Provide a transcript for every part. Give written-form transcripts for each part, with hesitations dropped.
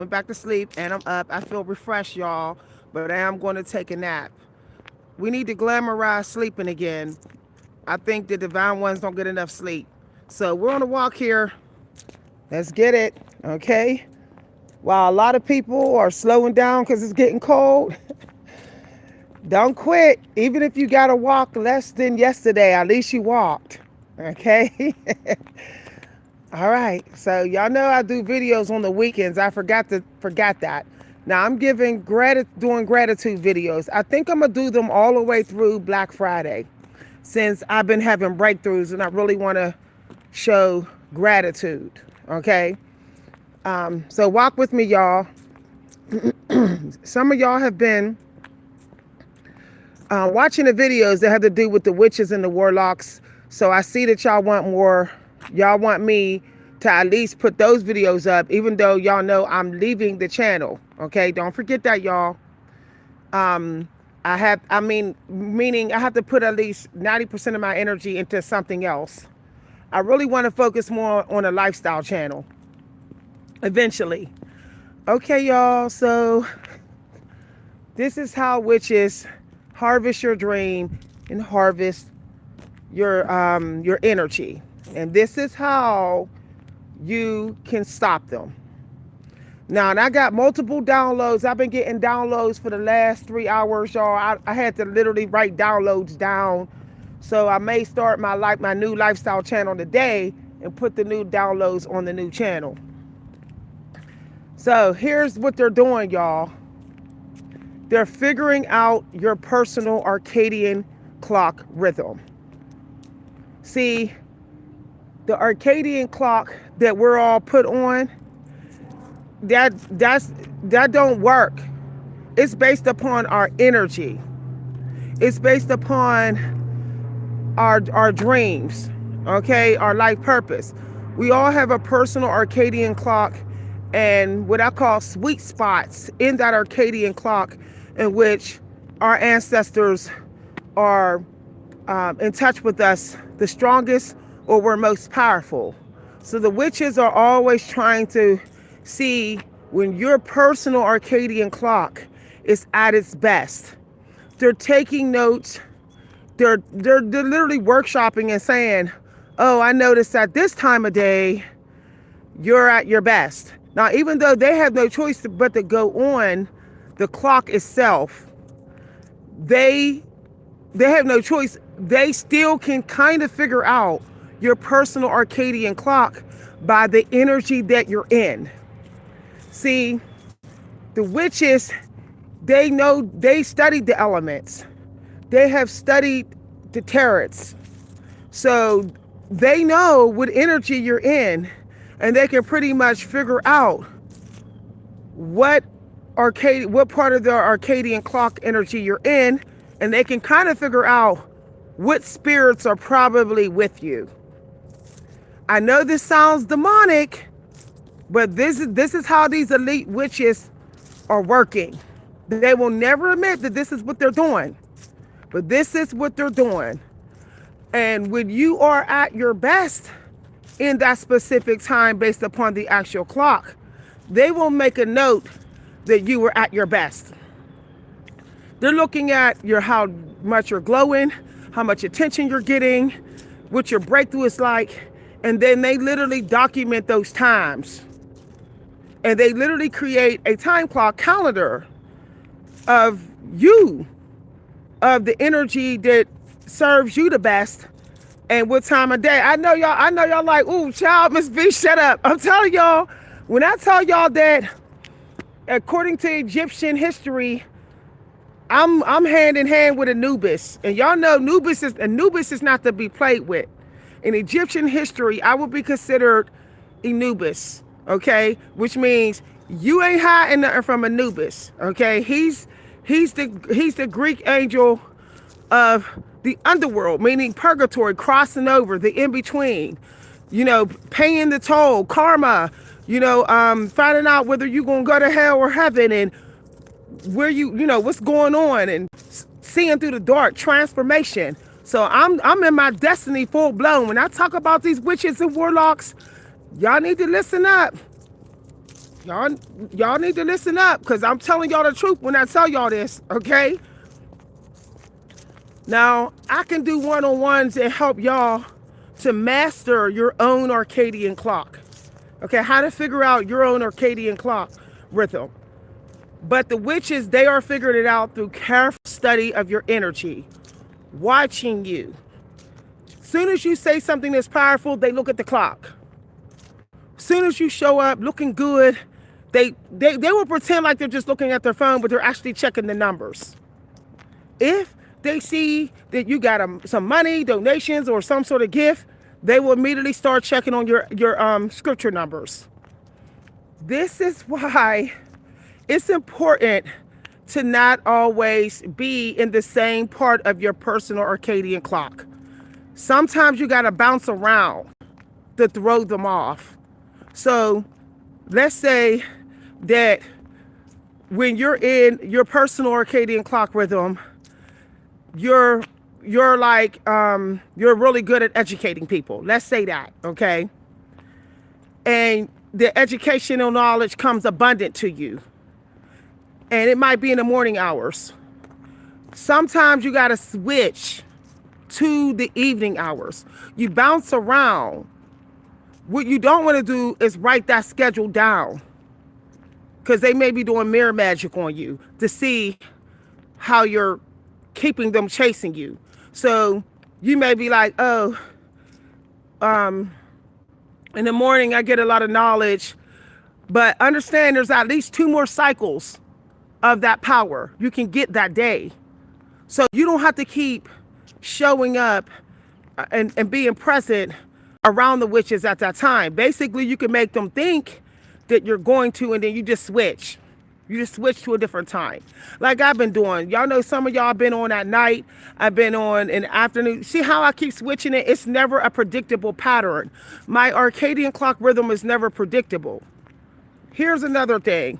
went back to sleep and I'm up. I feel refreshed, y'all, but I am going to take a nap. We need to glamorize sleeping again. I think the divine ones don't get enough sleep. So we're on a walk here. Let's get it, okay? While a lot of people are slowing down because it's getting cold, don't quit. Even if you got to walk less than yesterday, at least you walked, okay? All right. So y'all know I do videos on the weekends. I forgot that. Now I'm doing gratitude videos. I think I'm gonna do them all the way through Black Friday, since I've been having breakthroughs and I really want to show gratitude. Okay. So walk with me, y'all. Some of y'all have been watching the videos that have to do with the witches and the warlocks. So I see that y'all want more. Y'all want me to at least put those videos up, even though y'all know I'm leaving the channel. Okay, don't forget that, y'all. Meaning I have to put at least 90% of my energy into something else. I really want to focus more on a lifestyle channel eventually. Okay, y'all. So this is how witches harvest your dream and harvest your energy. And this is how you can stop them. Now, and I got multiple downloads. I've been getting downloads for the last 3 hours, y'all. I had to literally write downloads down. So I may start my new lifestyle channel today and put the new downloads on the new channel. So here's what they're doing, y'all. They're figuring out your personal circadian clock rhythm. See, the circadian clock that we're all put on, that don't work. It's based upon our energy. It's based upon our dreams, okay, our life purpose. We all have a personal circadian clock and what I call sweet spots in that circadian clock in which our ancestors are in touch with us the strongest or we're most powerful. So the witches are always trying to see when your personal circadian clock is at its best. They're taking notes. They're literally workshopping and saying, oh, I noticed at this time of day, you're at your best. Now, even though they have no choice but to go on the clock itself, they have no choice. They still can kind of figure out your personal circadian clock by the energy that you're in. See, the witches, they studied the elements. They have studied the tarots. So they know what energy you're in, and they can pretty much figure out what part of the circadian clock energy you're in, and they can kind of figure out what spirits are probably with you. I know this sounds demonic, but this is how these elite witches are working. They will never admit that this is what they're doing, but this is what they're doing. And when you are at your best in that specific time based upon the actual clock, they will make a note that you were at your best. They're looking at how much you're glowing, how much attention you're getting, what your breakthrough is like, and then they literally document those times. And they literally create a time clock calendar of you, of the energy that serves you the best and what time of day. I know y'all like, ooh, child, Miss B, shut up. I'm telling y'all, when I tell y'all that according to Egyptian history, I'm hand in hand with Anubis. And y'all know Anubis is not to be played with. In Egyptian history, I would be considered Anubis, okay? Which means you ain't hiding nothing from Anubis, okay? He's the Greek angel of the underworld, meaning purgatory, crossing over, the in-between, paying the toll, karma, finding out whether you're going to go to hell or heaven and where what's going on and seeing through the dark, transformation. So I'm in my destiny full blown. When I talk about these witches and warlocks, y'all need to listen up. Y'all, y'all need to listen up because I'm telling y'all the truth when I tell y'all this, okay? Now, I can do one-on-ones and help y'all to master your own circadian clock. Okay, how to figure out your own circadian clock rhythm. But the witches, they are figuring it out through careful study of your energy, watching you. Soon as you say something that's powerful, they look at the clock. Soon as you show up looking good, they will pretend like they're just looking at their phone, but they're actually checking the numbers. If they see that you got some money, donations, or some sort of gift, they will immediately start checking on your scripture numbers. This is why it's important to not always be in the same part of your personal circadian clock. Sometimes you got to bounce around to throw them off. So let's say that when you're in your personal circadian clock rhythm, you're like you're really good at educating people. Let's say that, okay? And the educational knowledge comes abundant to you. And it might be in the morning hours. Sometimes you got to switch to the evening hours. You bounce around. What you don't want to do is write that schedule down, because they may be doing mirror magic on you to see how you're keeping them chasing you. So you may be like, oh, in the morning I get a lot of knowledge, but understand there's at least 2 more cycles of that power you can get that day. So you don't have to keep showing up and being present around the witches at that time. Basically, you can make them think that you're going to, and then you just switch. You just switch to a different time. Like I've been doing. Y'all know some of y'all been on at night. I've been on in the afternoon. See how I keep switching it? It's never a predictable pattern. My circadian clock rhythm is never predictable. Here's another thing.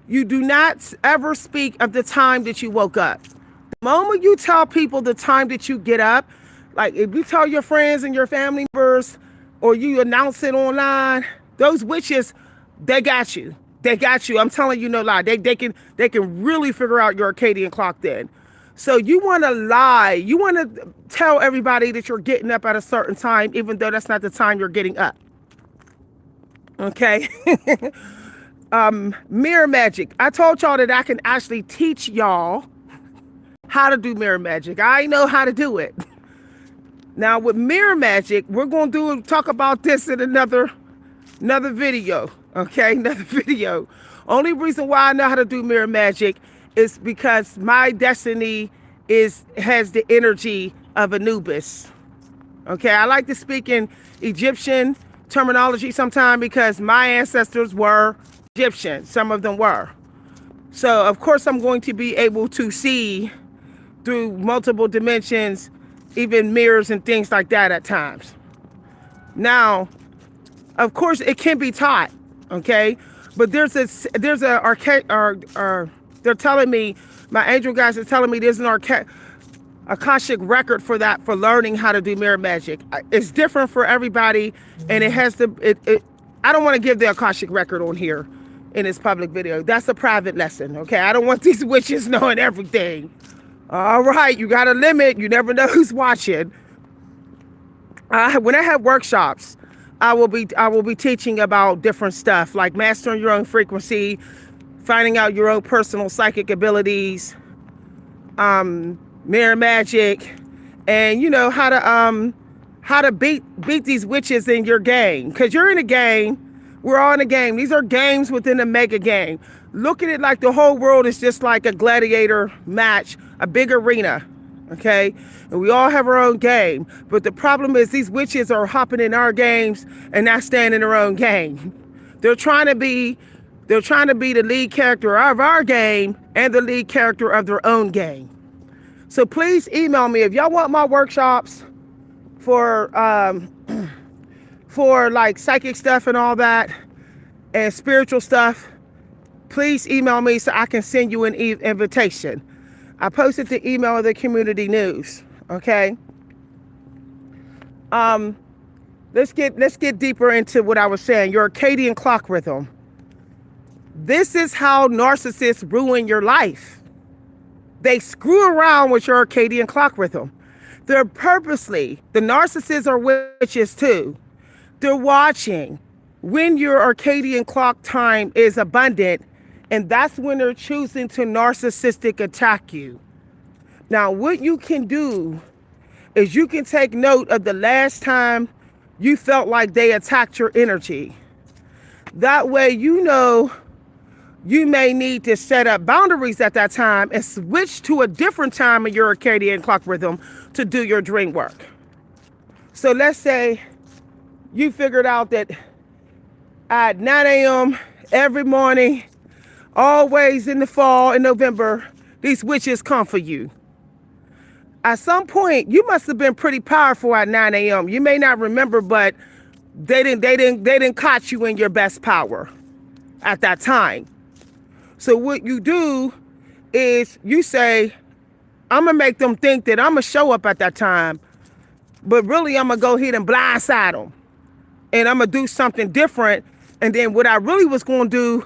You do not ever speak of the time that you woke up. The moment you tell people the time that you get up, like if you tell your friends and your family members, or you announce it online, those witches, they got you. They got you. I'm telling you no lie. They can really figure out your circadian clock then. So you want to lie. You want to tell everybody that you're getting up at a certain time, even though that's not the time you're getting up. Okay. Mirror magic. I told y'all that I can actually teach y'all how to do mirror magic. I know how to do it. Now with mirror magic, we're going to talk about this in another video. Okay, another video. Only reason why I know how to do mirror magic is because my destiny has the energy of Anubis. Okay, I like to speak in Egyptian terminology sometimes because my ancestors were Egyptian. Some of them were. So of course I'm going to be able to see through multiple dimensions, even mirrors and things like that at times. Now, of course it can be taught, okay? But they're telling me, my angel guys are telling me there's an Akashic record for that, for learning how to do mirror magic. It's different for everybody, and it has to, I don't want to give the Akashic record on here in this public video. That's a private lesson, okay? I don't want these witches knowing everything. All right, you got a limit. You never know who's watching. When I have workshops, I will be teaching about different stuff like mastering your own frequency, finding out your own personal psychic abilities, mirror magic, and you know how to beat these witches in your game. Because you're in a game. We're all in a game. These are games within a mega game. Look at it like the whole world is just like a gladiator match, a big arena, okay? And we all have our own game. But the problem is these witches are hopping in our games and not staying in their own game. They're trying to be the lead character of our game and the lead character of their own game. So please email me if y'all want my workshops for like psychic stuff and all that and spiritual stuff. Please email me so I can send you an invitation. I posted the email of the community news. Okay. Let's get deeper into what I was saying. Your circadian clock rhythm. This is how narcissists ruin your life. They screw around with your circadian clock rhythm. They're purposely, the narcissists are witches too. They're watching when your circadian clock time is abundant, and that's when they're choosing to narcissistic attack you. Now, what you can do is you can take note of the last time you felt like they attacked your energy. That way, you know you may need to set up boundaries at that time and switch to a different time in your circadian clock rhythm to do your dream work. So let's say you figured out that at 9 a.m. every morning, always in the fall, in November, these witches come for you. At some point, you must have been pretty powerful at 9 a.m. You may not remember, but they didn't catch you in your best power at that time. So what you do is you say, I'm gonna make them think that I'm gonna show up at that time, but really I'm gonna go ahead and blindside them, and I'm gonna do something different. And then what I really was gonna do